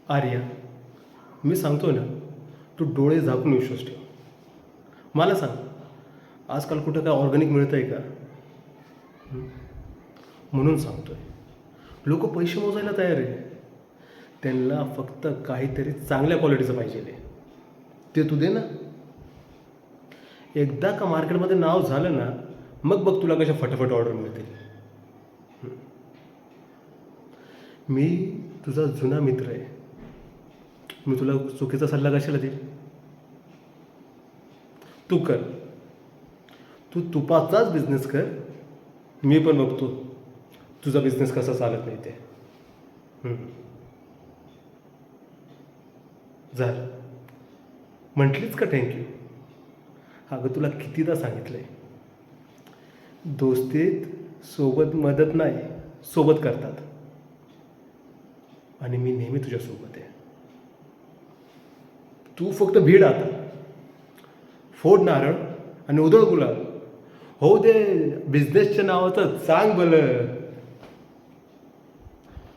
आर्या, मी सांगतो ना, तू डोळे झाकून विश्वास ठेव. मला सांग, आजकाल कुठं काय ऑर्गॅनिक मिळतं आहे का? म्हणून सांगतोय, लोक पैसे मोजायला तयार आहे. त्यांना फक्त काहीतरी चांगल्या क्वालिटीचं पाहिजे आहे. ते तू दे ना. एकदा का मार्केटमध्ये नाव झालं ना, मग बघ तुला कशा फटाफट ऑर्डर मिळतील. मी तुझा जुना मित्र आहे. मी तुला चुकीचा सल्ला कशाला देईल? तू कर. तू तुपाचाच बिझनेस कर. मी पण बघतो तुझा बिझनेस कसा चालत नाही ते. झालं. म्हटलीच का थँक्यू? अगं तुला कितीदा सांगितलंय, दोस्तीत सोबत मदत नाही, सोबत करतात. आणि मी नेहमी तुझ्यासोबत आहे. तू फक्त भीड आता, फोड नारळ आणि उधळ गुलाल. हो दे बिझनेसच्या नावाचं चांग भलं.